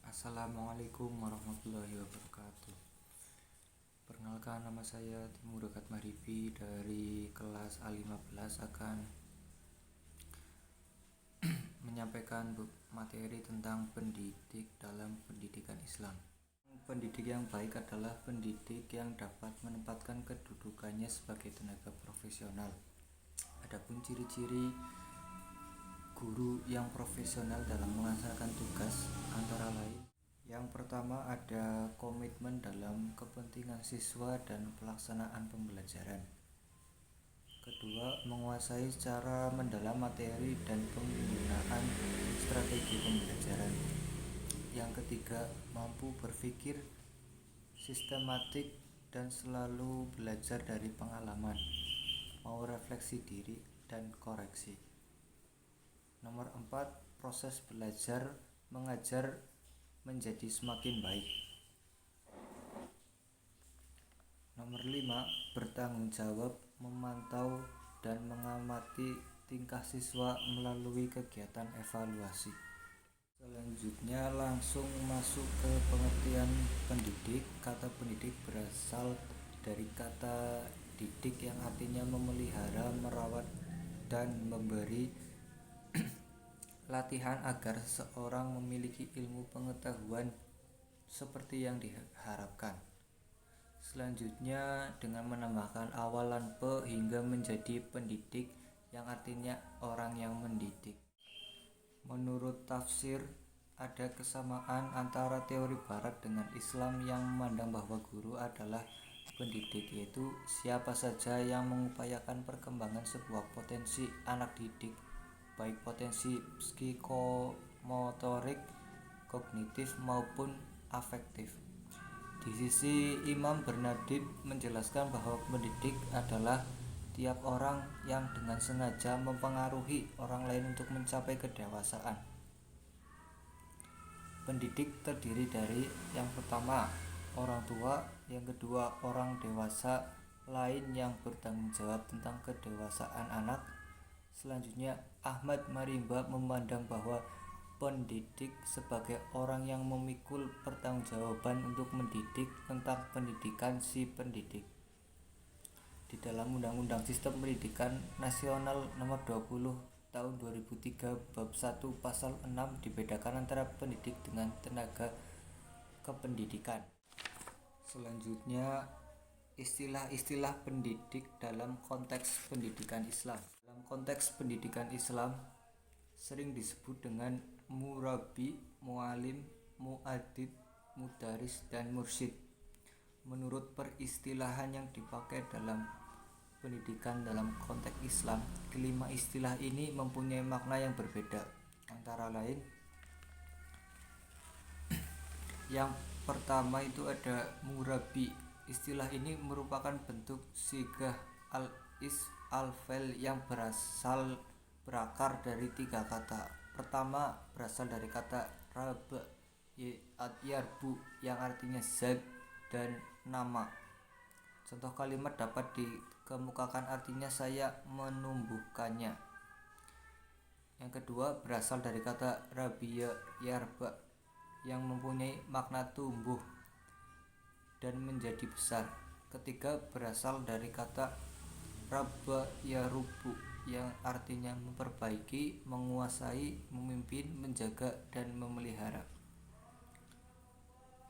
Assalamualaikum warahmatullahi wabarakatuh. Perkenalkan, nama saya Timur Dekat Marifi dari kelas A15 akan menyampaikan materi tentang pendidik dalam pendidikan Islam. Pendidik yang baik adalah pendidik yang dapat menempatkan kedudukannya sebagai tenaga profesional. Adapun ciri-ciri guru yang profesional dalam melaksanakan tugas antara lain: yang pertama, ada komitmen dalam kepentingan siswa dan pelaksanaan pembelajaran. Kedua, menguasai secara mendalam materi dan penggunaan strategi pembelajaran. Yang ketiga, mampu berpikir sistematik dan selalu belajar dari pengalaman, mau refleksi diri dan koreksi. Nomor 4, proses belajar mengajar menjadi semakin baik. Nomor 5, bertanggung jawab memantau dan mengamati tingkah siswa melalui kegiatan evaluasi. Selanjutnya langsung masuk ke pengertian pendidik. Kata pendidik berasal dari kata didik yang artinya memelihara, merawat, dan memberi latihan agar seseorang memiliki ilmu pengetahuan seperti yang diharapkan. Selanjutnya dengan menambahkan awalan pe hingga menjadi pendidik yang artinya orang yang mendidik. Menurut tafsir, ada kesamaan antara teori barat dengan Islam yang memandang bahwa guru adalah pendidik, yaitu siapa saja yang mengupayakan perkembangan sebuah potensi anak didik, baik potensi psikomotorik, kognitif maupun afektif. Di sisi Imam Bernadib menjelaskan bahwa pendidik adalah tiap orang yang dengan sengaja mempengaruhi orang lain untuk mencapai kedewasaan. Pendidik terdiri dari yang pertama, orang tua, yang kedua, orang dewasa lain yang bertanggung jawab tentang kedewasaan anak. Selanjutnya, Ahmad Marimba memandang bahwa pendidik sebagai orang yang memikul pertanggungjawaban untuk mendidik tentang pendidikan si pendidik. Di dalam Undang-Undang Sistem Pendidikan Nasional Nomor 20 Tahun 2003 Bab 1 Pasal 6 dibedakan antara pendidik dengan tenaga kependidikan. Selanjutnya, istilah-istilah pendidik dalam konteks pendidikan Islam. Dalam konteks pendidikan Islam sering disebut dengan murabi, mualim, muadib, mudaris, dan mursyid. Menurut peristilahan yang dipakai dalam pendidikan dalam konteks Islam, kelima istilah ini mempunyai makna yang berbeda. Antara lain, yang pertama itu ada murabi. Istilah ini merupakan bentuk sigah al-is-al-fa'il yang berakar dari tiga kata. Pertama berasal dari kata raba, yarbu, yang artinya zat dan nama. Contoh kalimat dapat dikemukakan artinya saya menumbuhkannya. Yang kedua berasal dari kata rabiya, yarba, yang mempunyai makna tumbuh dan menjadi besar. Ketiga berasal dari kata rabba yarubu, yang artinya memperbaiki, menguasai, memimpin, menjaga, dan memelihara.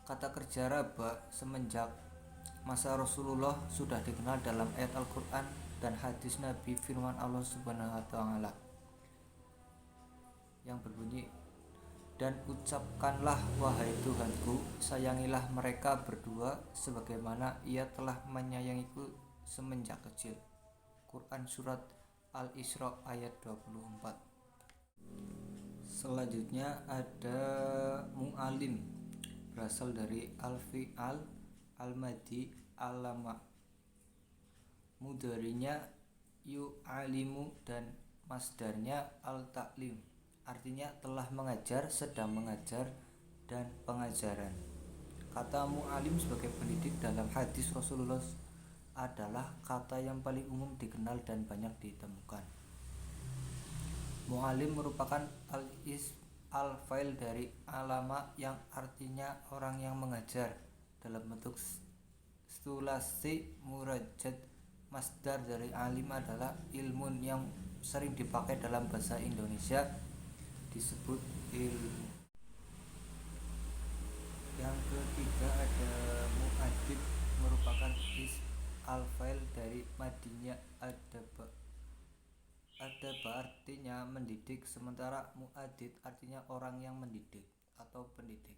Kata kerja raba semenjak masa Rasulullah sudah dikenal dalam ayat Al-Quran dan hadis Nabi, firman Allah Subhanahu wa Ta'ala yang berbunyi, dan ucapkanlah wahai Tuhanku, sayangilah mereka berdua sebagaimana ia telah menyayangiku semenjak kecil. Quran Surat Al-Isra ayat 24. Selanjutnya ada mu'alim, berasal dari al-fi'al, al-madi, alama. Mudhari'nya yu'alimu dan masdarnya al-ta'lim, artinya telah mengajar, sedang mengajar, dan pengajaran. Kata mu'alim sebagai pendidik dalam hadis Rasulullah adalah kata yang paling umum dikenal dan banyak ditemukan. Mu'alim merupakan Al-fa'il dari alama yang artinya orang yang mengajar dalam bentuk sulasi murajjad. Masdar dari alim adalah ilmun yang sering dipakai dalam bahasa Indonesia disebut ilmu. Yang ketiga ada mu'adib, merupakan al-fa'il dari madinya adaba. Adaba artinya mendidik, sementara mu'adid artinya orang yang mendidik atau pendidik.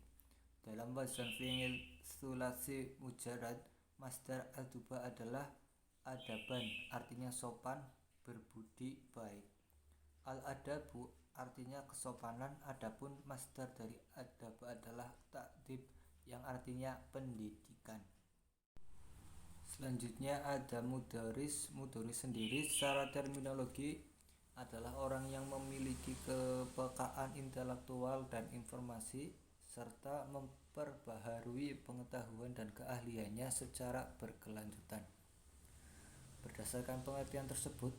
Dalam wazan fi'il sulasi mujarrad, masdar aduba adalah adaban, artinya sopan, berbudi baik. Al-adabu artinya kesopanan, adapun masdar dari adab adalah ta'dib yang artinya pendidikan. Selanjutnya ada mudaris. Mudaris sendiri secara terminologi adalah orang yang memiliki kepekaan intelektual dan informasi serta memperbaharui pengetahuan dan keahliannya secara berkelanjutan. Berdasarkan pengertian tersebut,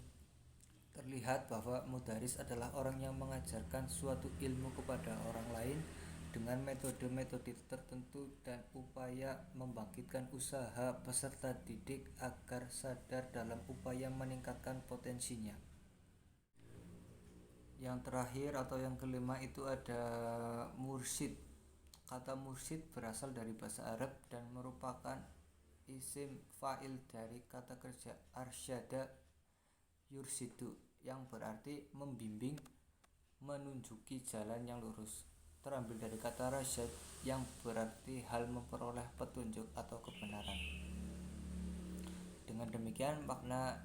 terlihat bahwa mudaris adalah orang yang mengajarkan suatu ilmu kepada orang lain dengan metode-metode tertentu dan upaya membangkitkan usaha peserta didik agar sadar dalam upaya meningkatkan potensinya. Yang terakhir atau yang kelima itu ada mursyid. Kata mursyid berasal dari bahasa Arab dan merupakan isim fa'il dari kata kerja arsyada yursidu yang berarti membimbing, menunjuki jalan yang lurus. Terambil dari kata rasyad yang berarti hal memperoleh petunjuk atau kebenaran. Dengan demikian, makna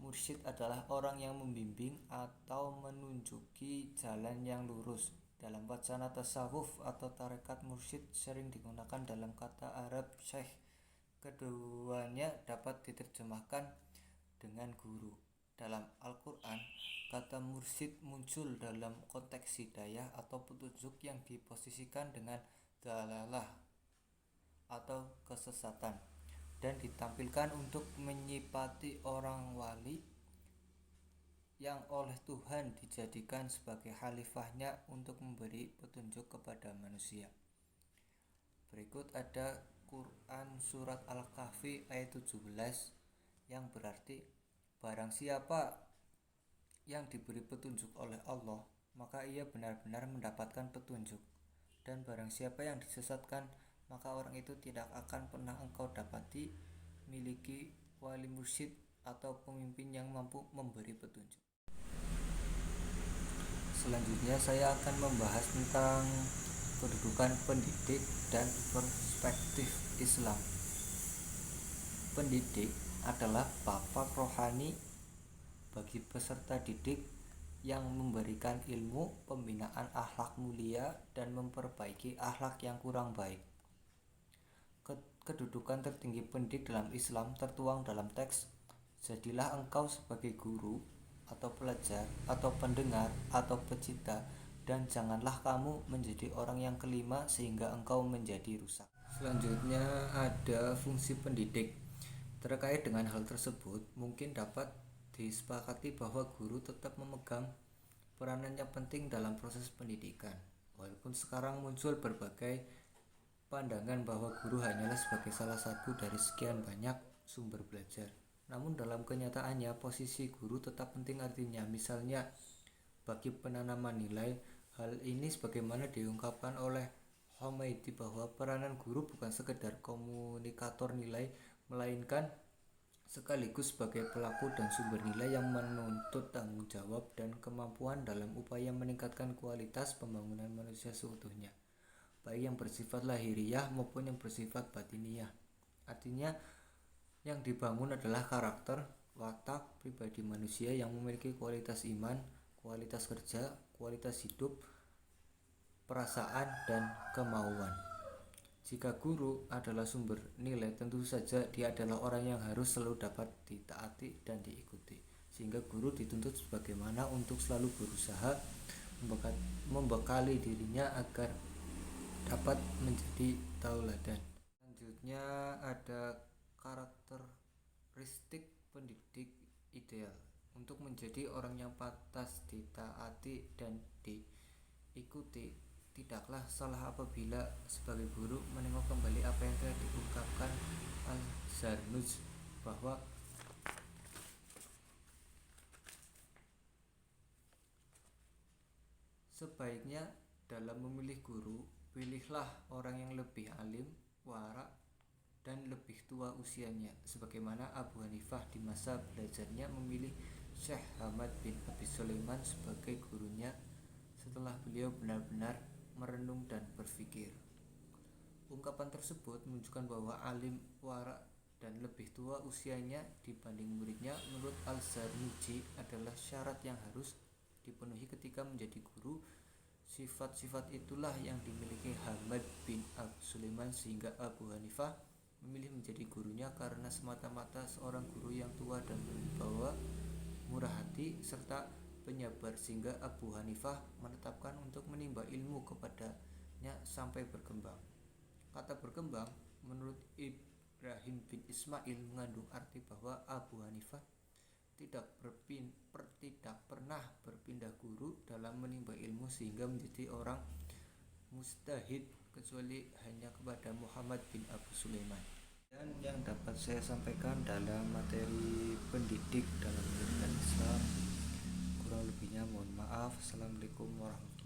mursyid adalah orang yang membimbing atau menunjuki jalan yang lurus. Dalam wacana tasawuf atau tarekat, mursyid sering digunakan dalam kata Arab syekh. Keduanya dapat diterjemahkan dengan guru. Dalam Al-Quran, kata mursyid muncul dalam konteks hidayah atau petunjuk yang diposisikan dengan dalalah atau kesesatan dan ditampilkan untuk menyipati orang wali yang oleh Tuhan dijadikan sebagai khalifahnya untuk memberi petunjuk kepada manusia. Berikut ada Quran surat Al-Kahfi ayat 17 yang berarti, barang siapa yang diberi petunjuk oleh Allah, maka ia benar-benar mendapatkan petunjuk. Dan barang siapa yang disesatkan, maka orang itu tidak akan pernah engkau dapati miliki wali mursyid atau pemimpin yang mampu memberi petunjuk. Selanjutnya saya akan membahas tentang kedudukan pendidik dan perspektif Islam. Pendidik adalah bapak rohani bagi peserta didik yang memberikan ilmu, pembinaan akhlak mulia, dan memperbaiki akhlak yang kurang baik. Kedudukan tertinggi pendidik dalam Islam tertuang dalam teks, jadilah engkau sebagai guru atau pelajar atau pendengar atau pecinta, dan janganlah kamu menjadi orang yang kelima sehingga engkau menjadi rusak. Selanjutnya ada fungsi pendidik. Terkait dengan hal tersebut, mungkin dapat disepakati bahwa guru tetap memegang peranan yang penting dalam proses pendidikan. Walaupun sekarang muncul berbagai pandangan bahwa guru hanyalah sebagai salah satu dari sekian banyak sumber belajar. Namun dalam kenyataannya posisi guru tetap penting, artinya misalnya bagi penanaman nilai. Hal ini sebagaimana diungkapkan oleh Humaydi bahwa peranan guru bukan sekedar komunikator nilai, melainkan sekaligus sebagai pelaku dan sumber nilai yang menuntut tanggung jawab dan kemampuan dalam upaya meningkatkan kualitas pembangunan manusia seutuhnya, baik yang bersifat lahiriah maupun yang bersifat batiniyah. Artinya yang dibangun adalah karakter, watak, pribadi manusia yang memiliki kualitas iman, kualitas kerja, kualitas hidup, perasaan, dan kemauan. Jika guru adalah sumber nilai, tentu saja dia adalah orang yang harus selalu dapat ditaati dan diikuti. Sehingga guru dituntut sebagaimana untuk selalu berusaha membekali dirinya agar dapat menjadi tauladan. Selanjutnya ada karakteristik pendidik ideal. Untuk menjadi orang yang pantas ditaati dan ikuti. Tidaklah salah apabila sebagai guru menengok kembali apa yang telah diungkapkan Al-Zarnuj, bahwa sebaiknya dalam memilih guru, pilihlah orang yang lebih alim, wara, dan lebih tua usianya, sebagaimana Abu Hanifah di masa belajarnya memilih Syekh Hamad bin Abi Sulaiman sebagai gurunya setelah beliau benar-benar merenung dan berpikir. Ungkapan tersebut menunjukkan bahwa alim, wara, dan lebih tua usianya dibanding muridnya menurut Al-Zarnuji adalah syarat yang harus dipenuhi ketika menjadi guru. Sifat-sifat itulah yang dimiliki Hamad bin Abi Sulaiman sehingga Abu Hanifah memilih menjadi gurunya karena semata-mata seorang guru yang tua dan berwibawa, murah hati, serta penyabar, sehingga Abu Hanifah menetapkan untuk menimba ilmu kepadanya sampai berkembang. Kata berkembang menurut Ibrahim bin Ismail mengandung arti bahwa Abu Hanifah tidak pernah berpindah guru dalam menimba ilmu sehingga menjadi orang mustahid kecuali hanya kepada Muhammad bin Abu Sulaiman. Dan yang dapat saya sampaikan dalam materi pendidik dalam pendidikan Islam, kurang lebihnya mohon maaf. Assalamualaikum warahmatullahi wabarakatuh.